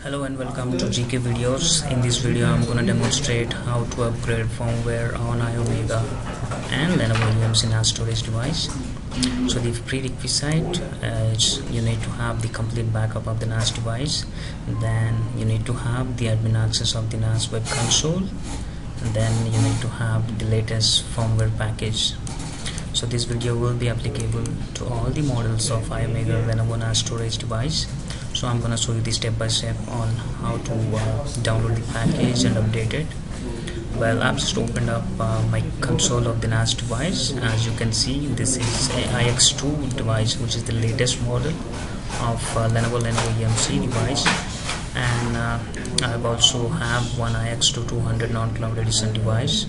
Hello and welcome to GK videos. In this video I'm going to demonstrate how to upgrade firmware on Iomega and LenovoEMC NAS storage device. So the prerequisite is you need to have the complete backup of the NAS device, then you need to have the admin access of the NAS web console, and then you need to have the latest firmware package. So this video will be applicable to all the models of Iomega Lenovo NAS storage device. So I'm gonna show you the step by step on how to download the package and update it. Well, I've just opened up my console of the NAS device. As you can see, this is a iX2 device, which is the latest model of LenovoEMC device, and I also have one iX2 200 non-cloud edition device,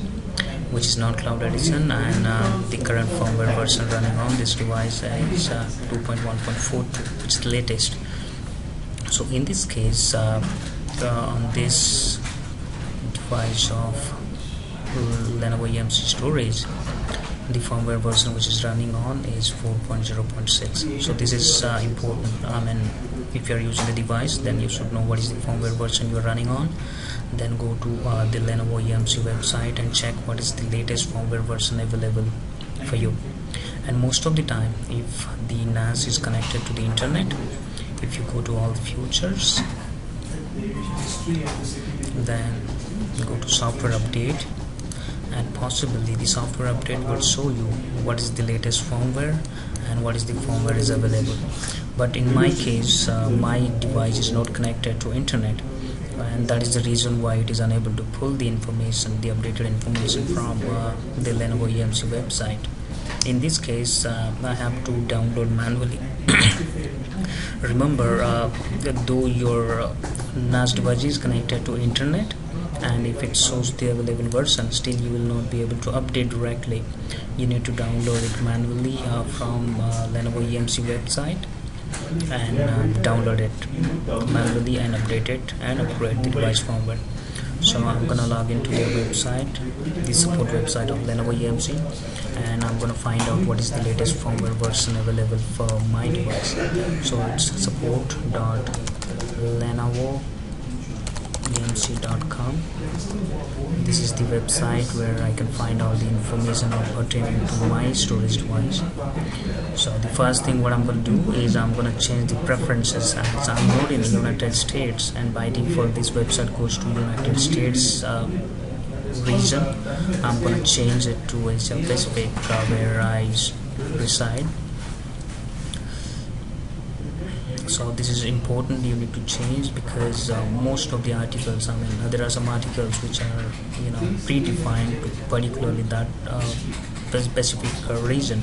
which is non-cloud edition, and the current firmware version running on this device is 2.1.42, which is the latest. So in this case, on this device of LenovoEMC storage, the firmware version which is running on is 4.0.6. so this is important. I mean, if you are using the device, then you should know what is the firmware version you are running on. Then go to the LenovoEMC website and check what is the latest firmware version available for you. And most of the time, if the NAS is connected to the internet, if you go to all the features, then go to software update, and possibly the software update will show you what is the latest firmware and what is the firmware is available. But in my case, my device is not connected to internet, and that is the reason why it is unable to pull the information, the updated information from the LenovoEMC website. In this case, I have to download manually. Remember, though your NAS device is connected to internet, and if it shows the available version, still you will not be able to update directly. You need to download it manually from LenovoEMC website, and download it manually and update it and upgrade the device firmware. So I'm gonna log into their website, the support website of LenovoEMC, and I'm gonna find out what is the latest firmware version available for my device. So it's support.lenovoemc.com. This is the website where I can find all the information pertaining to my storage device. So the first thing what I'm going to do is I'm going to change the preferences, as I'm not in the United States, and by default this website goes to United States region. I'm going to change it to Asia Pacific, where I reside. So this is important, you need to change, because most of the articles, I mean, there are some articles which are predefined to particularly that specific region.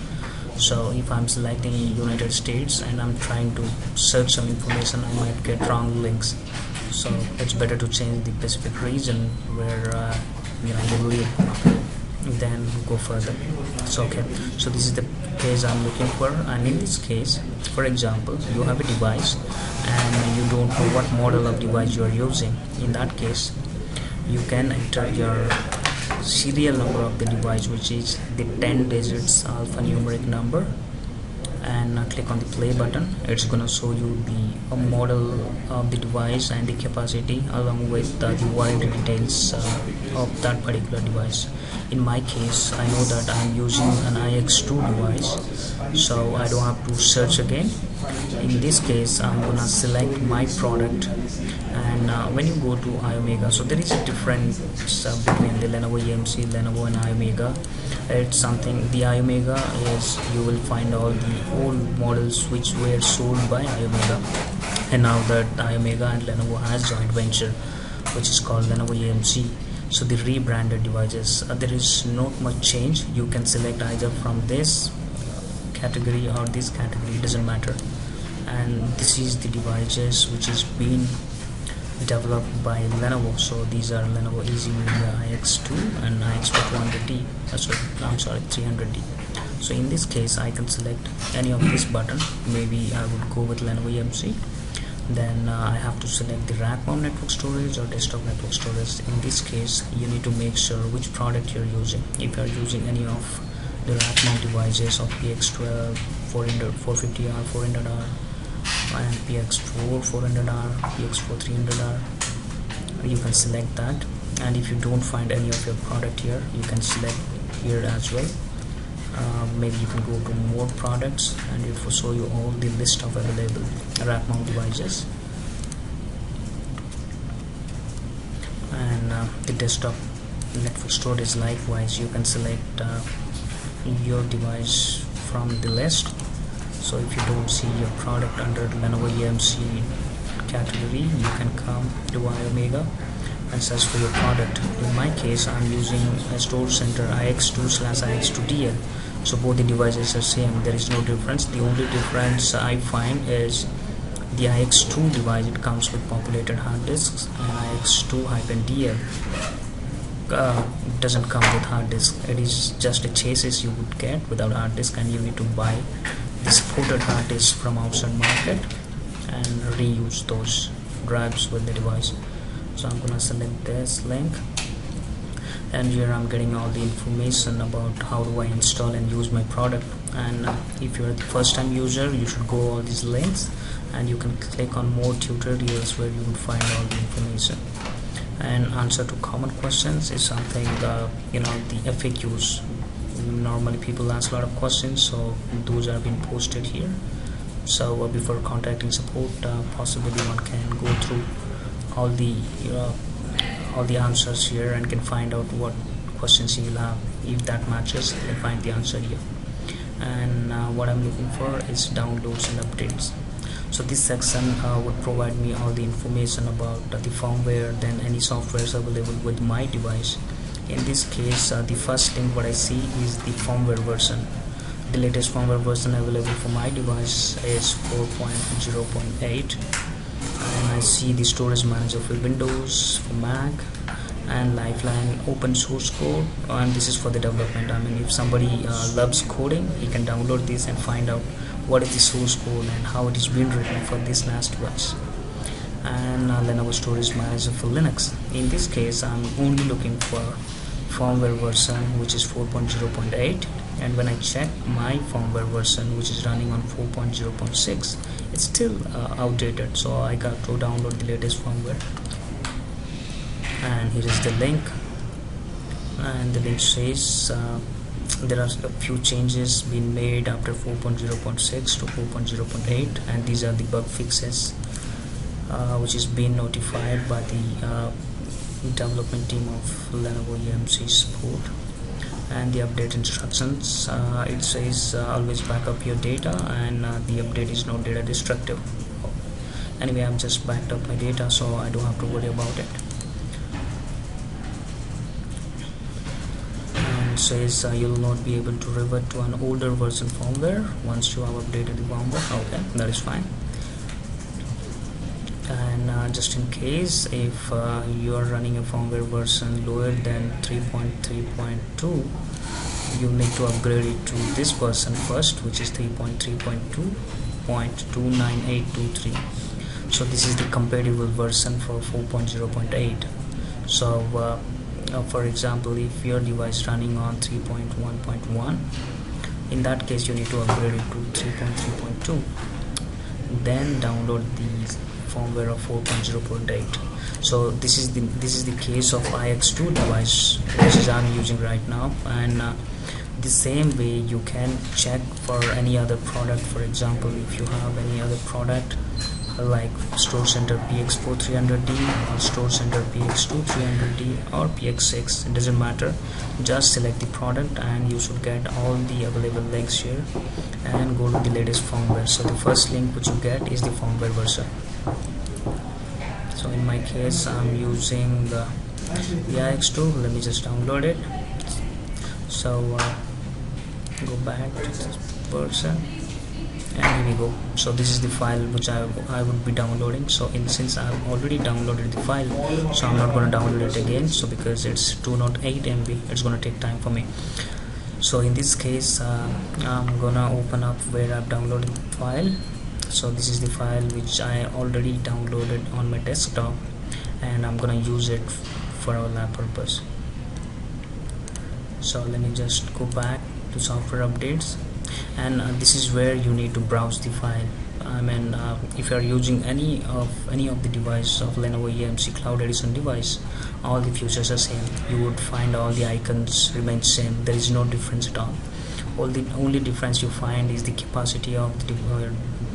So if I'm selecting United States and I'm trying to search some information, I might get wrong links. So it's better to change the specific region where you live, then go further. So okay, so this is the page I'm looking for, and in this case, for example, you have a device and you don't know what model of device you are using. In that case, you can enter your serial number of the device, which is the 10 digits alphanumeric number, and click on the play button. It's gonna show you the model of the device and the capacity, along with the warranty details of that particular device. In my case, I know that I'm using an iX2 device, so I don't have to search again. In this case, I'm gonna select my product, and when you go to Iomega, so there is a difference between the LenovoEMC, Lenovo, and Iomega. It's something, the Iomega is, you will find all the old models which were sold by Iomega, and now that Iomega and Lenovo has joint venture, which is called LenovoEMC. So the rebranded devices, there is not much change. You can select either from this category or this category, it doesn't matter. And this is the devices which is being developed by Lenovo. So these are Lenovo Iomega iX2 and iX2 200D, 300D. So in this case, I can select any of this button. Maybe I would go with LenovoEMC. Then I have to select the rack mount network storage or desktop network storage. In this case, you need to make sure which product you're using. If you're using any of the rack mount devices of PX12, 450R, 400R, and PX4 400R, PX4 300R. You can select that, and if you don't find any of your product here, you can select here as well. Maybe you can go to more products and it will show you all the list of available rack mount devices. And the desktop network storage, likewise you can select your device from the list. So if you don't see your product under LenovoEMC category, you can come to Iomega and search for your product. In my case, I'm using a store center IX2/IX2DL, so both the devices are same. There is no difference. The only difference I find is the IX2 device, it comes with populated hard disks, and IX2-DL doesn't come with hard disk. It is just a chassis you would get without hard disk, and you need to buy the supported hard disk from outside market and reuse those drives with the device. So I'm gonna select this link, and here I'm getting all the information about how do I install and use my product. And if you're the first time user, you should go all these links and you can click on more tutorials where you will find all the information. And answer to common questions is something the FAQs. Normally people ask a lot of questions, so those are being posted here. So before contacting support, possibly one can go through all the answers here and can find out what questions you will have. If that matches, you can find the answer here. And what I'm looking for is downloads and updates. So this section would provide me all the information about the firmware, then any softwares available with my device. In this case, the first thing what I see is the firmware version. The latest firmware version available for my device is 4.0.8, and I see the storage manager for Windows, for Mac, and Lifeline open source code, and this is for the development. I mean, if somebody loves coding, he can download this and find out what is the source code and how it is being written for this NAS device. And Lenovo storage manager for Linux. In this case, I'm only looking for firmware version which is 4.0.8, and when I check my firmware version which is running on 4.0.6, it's still outdated, so I got to download the latest firmware. And here is the link, and the link says there are a few changes being made after 4.0.6 to 4.0.8, and these are the bug fixes which is being notified by the development team of LenovoEMC support. And the update instructions, it says always back up your data, and the update is not data destructive. Anyway, I've just backed up my data, so I don't have to worry about it. And says you'll not be able to revert to an older version firmware once you have updated the firmware. Okay, that is fine. And just in case if you are running a firmware version lower than 3.3.2, you need to upgrade it to this version first, which is 3.3.2.29823. so this is the compatible version for 4.0.8. so for example, if your device running on 3.1.1, in that case you need to upgrade it to 3.3.2, then download the firmware of 4.0.8. so this is the case of IX2 device which is I'm using right now. And the same way you can check for any other product. For example, if you have any other product like Store Center PX4 300D or Store Center PX2 300D or PX6, it doesn't matter, just select the product and you should get all the available links here and go to the latest firmware. So the first link which you get is the firmware version. So in my case I'm using the IX2. Let me just download it. So go back to this version, and here we go. So this is the file which I would be downloading. So since I've already downloaded the file, so I'm not going to download it again, so because it's 208 MB, it's going to take time for me. So in this case I'm gonna open up where I've downloaded the file. So this is the file which I already downloaded on my desktop, and I'm gonna use it for our lab purpose. So let me just go back to software updates, and this is where you need to browse the file. if you are using any of the device of Lenovo EMC Cloud Edition device, all the features are same. You would find all the icons remain same. There is no difference at all. The only difference you find is the capacity of the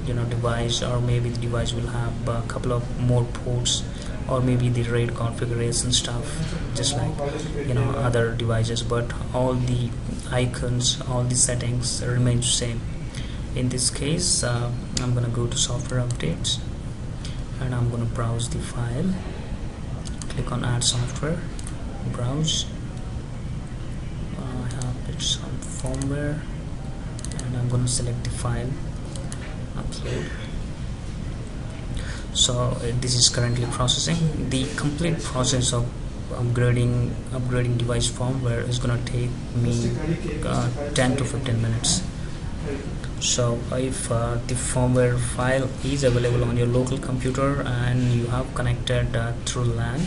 device, or maybe the device will have a couple of more ports, or maybe the RAID configuration stuff, just like other devices, but all the icons, all the settings remain same. In this case, I'm gonna go to software updates, and I'm gonna browse the file. Click on add software, browse. I have some firmware, and I'm gonna select the file, upload. So this is currently processing. The complete process of upgrading device firmware is gonna take me 10 to 15 minutes. So if the firmware file is available on your local computer and you have connected through LAN,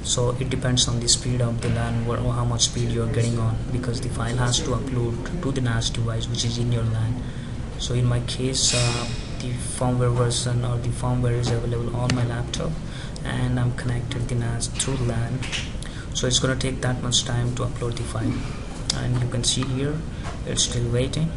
so it depends on the speed of the LAN, or how much speed you are getting on, because the file has to upload to the NAS device which is in your LAN. So in my case, the firmware version or the firmware is available on my laptop, and I'm connected the NAS through LAN, so it's gonna take that much time to upload the file. And you can see here it's still waiting.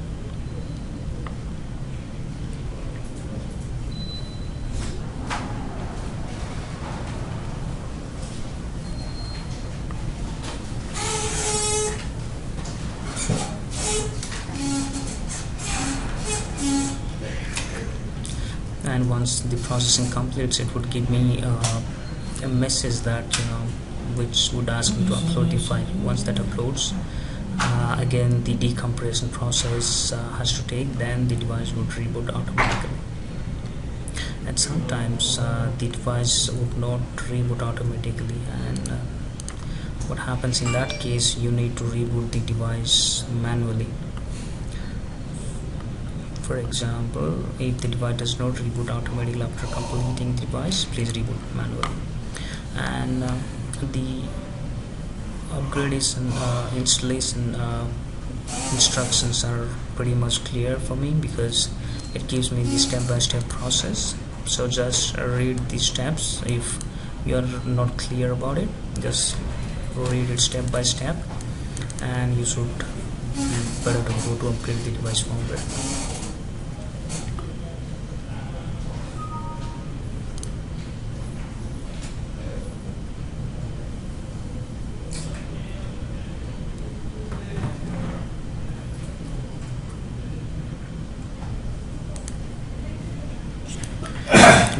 And once the processing completes, it would give me a message that which would ask me to upload the file. Once that uploads, again the decompression process has to take, then the device would reboot automatically. And sometimes the device would not reboot automatically, and what happens in that case, you need to reboot the device manually. For example, if the device does not reboot automatically after completing the device, please reboot manually. And the upgradation installation instructions are pretty much clear for me, because it gives me the step-by-step process. So just read the steps. If you are not clear about it, just read it step by step, and you should be better to go to upgrade the device firmware.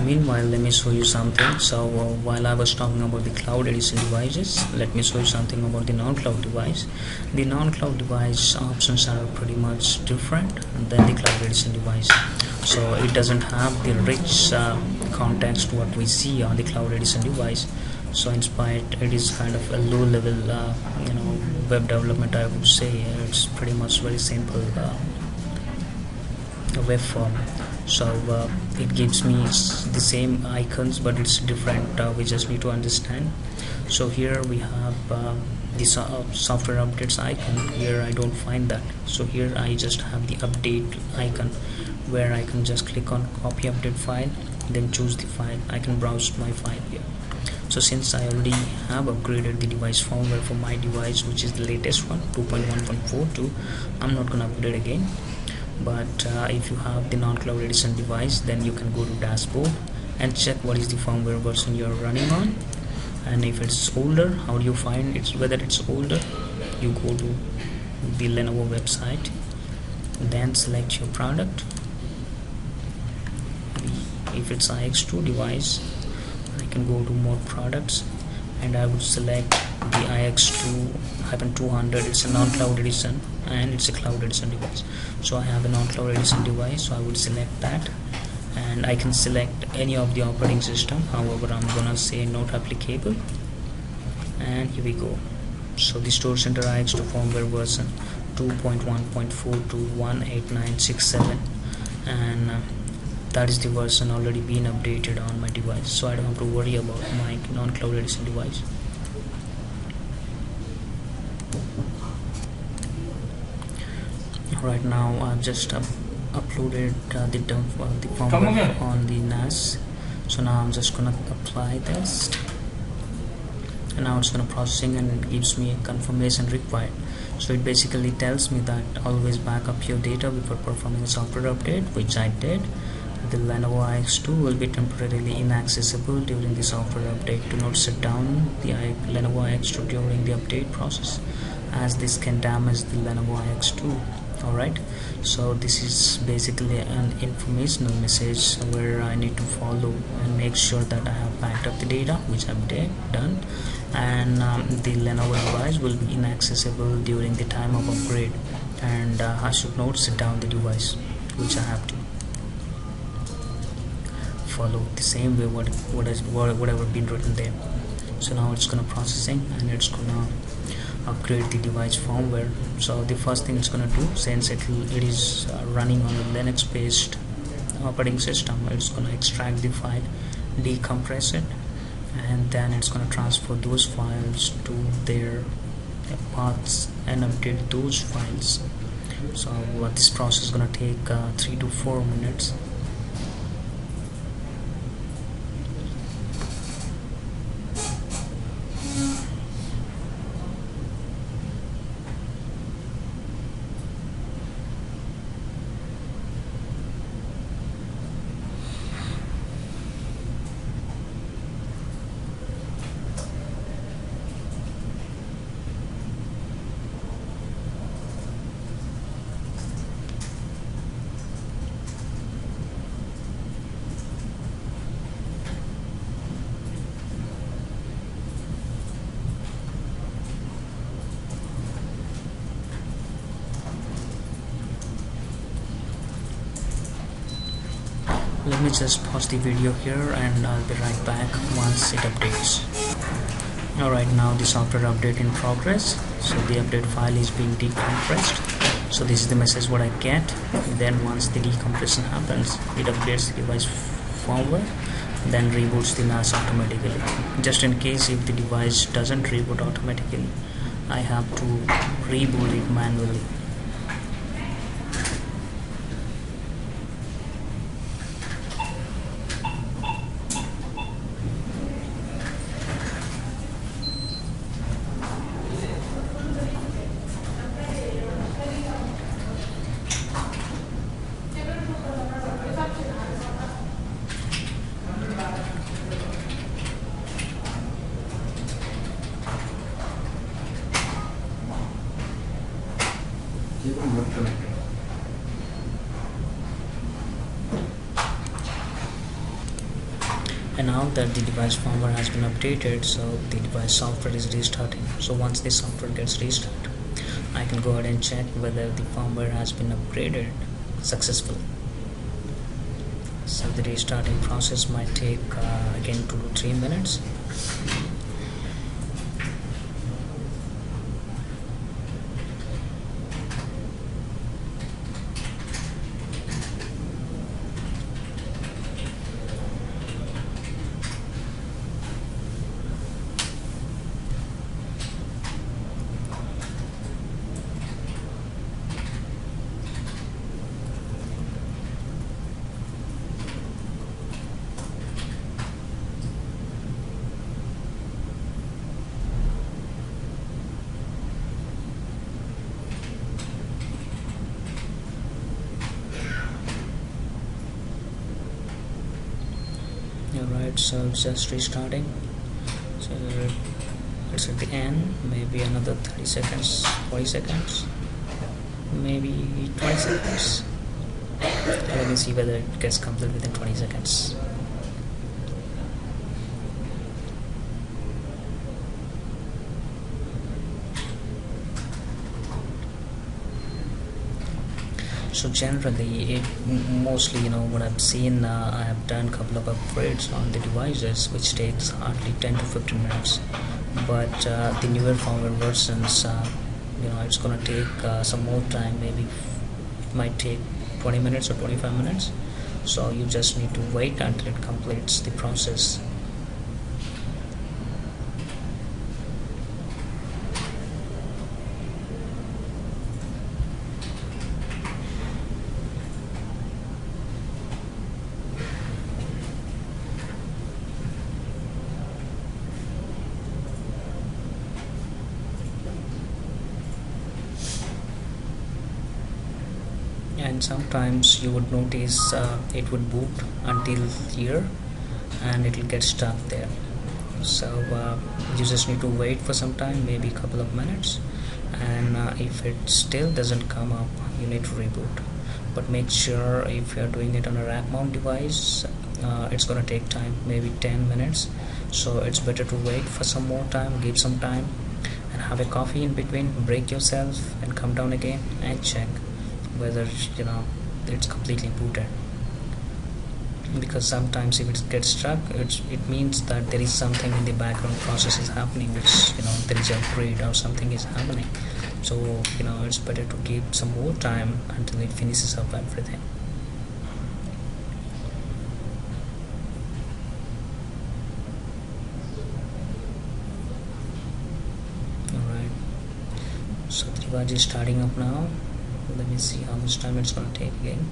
Meanwhile, let me show you something. So while I was talking about the cloud edition devices, let me show you something about the non-cloud device. The non-cloud device options are pretty much different than the cloud edition device. So it doesn't have the rich context what we see on the cloud edition device. So in spite, it is kind of a low level web development, I would say. It's pretty much very simple web form. So it gives me the same icons, but it's different. We just need to understand. So here we have the software updates icon. Here I don't find that. So here I just have the update icon, where I can just click on copy update file, then choose the file. I can browse my file here. So since I already have upgraded the device firmware for my device, which is the latest one, 2.1.42, I'm not gonna update again. But if you have the non-cloud edition device, then you can go to dashboard and check what is the firmware version you're running on. And if it's older, how do you find it? Whether it's older, you go to the Lenovo website, then select your product. If it's iX2 device, I can go to more products, and I would select the iX2-200. It's a non-cloud edition, and it's a cloud edition device. So I have a non-cloud edition device, so I would select that, and I can select any of the operating system. However, I'm gonna say not applicable, and here we go. So the Store Center iX2 firmware version 2.1.4218967, and that is the version already been updated on my device, so I don't have to worry about my non-cloud edition device. Right now I've just uploaded the firmware on the NAS. So now I'm just gonna apply this, and now it's gonna processing and it gives me a confirmation required. So it basically tells me that always back up your data before performing a software update, which I did. The Lenovo IX2 will be temporarily inaccessible during the software update. Do not shut down the Lenovo IX2 during the update process, as this can damage the Lenovo IX2. Alright, so this is basically an informational message where I need to follow and make sure that I have backed up the data, which I've done, and the Lenovo device will be inaccessible during the time of upgrade, and I should not shut down the device, which I have to follow the same way whatever been written there. So now it's gonna processing and it's gonna upgrade the device firmware. So the first thing it's gonna do, since it is running on a Linux based operating system, it's gonna extract the file, decompress it, and then it's gonna transfer those files to their paths and update those files. So this process is gonna take 3 to 4 minutes. Let me just pause the video here and I'll be right back once it updates. Alright, now the software update in progress. So the update file is being decompressed. So this is the message what I get. Then once the decompression happens, it updates the device firmware, then reboots the NAS automatically. Just in case if the device doesn't reboot automatically, I have to reboot it manually. And now that the device firmware has been updated, so the device software is restarting. So once the software gets restarted, I can go ahead and check whether the firmware has been upgraded successfully. So the restarting process might take again 2 to 3 minutes. Alright, so it's just restarting. So it's at the end, maybe another 30 seconds, 40 seconds, maybe 20 seconds. Let me see whether it gets complete within 20 seconds. So generally, mostly, what I've seen, I have done a couple of upgrades on the devices, which takes hardly 10 to 15 minutes. But the newer firmware versions, it's gonna take some more time. Maybe it might take 20 minutes or 25 minutes. So you just need to wait until it completes the process. and sometimes you would notice it would boot until here and it will get stuck there. So you just need to wait for some time, maybe a couple of minutes, and if it still doesn't come up, you need to reboot. But make sure if you're doing it on a rack mount device, it's gonna take time, maybe 10 minutes, so it's better to wait for some more time, give some time, and have a coffee in between, break yourself and come down again and check whether it's completely booted. Because sometimes if it gets stuck, it means that there is something in the background process is happening, which there is an upgrade or something is happening. So it's better to give some more time until it finishes up everything. Alright, so the device is starting up now. Let me see how much time it's going to take again.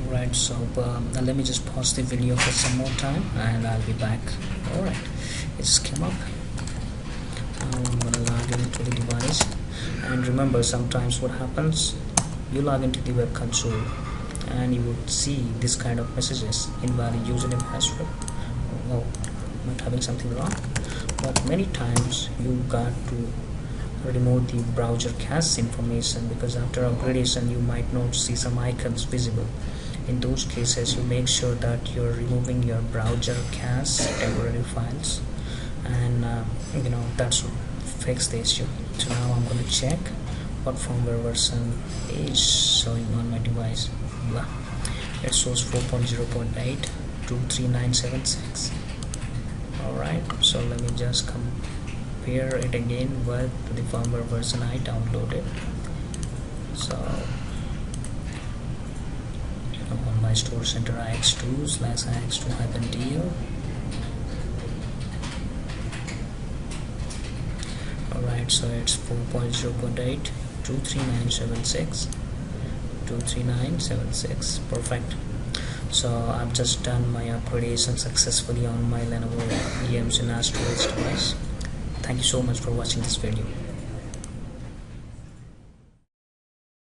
Alright, so let me just pause the video for some more time and I'll be back. Alright, it just came up. Now I'm gonna log into the device, and remember, sometimes what happens, you log into the web console and you would see this kind of messages: invalid username, password. Oh, I'm not having something wrong. But many times you got to remove the browser cache information, because after upgradation you might not see some icons visible. In those cases, you make sure that you're removing your browser cache temporary files, and that's what fix the issue. So now I'm going to check what firmware version is showing on my device. It shows 4.0.8 23976. Alright, so let me just compare it again with the firmware version I downloaded. So on my store center ix2/ix2-dl. Alright, so it's 4.0.8 23976. Perfect. So I've just done my upgradation successfully on my LenovoEMC NAS storage device. Thank you so much for watching this video.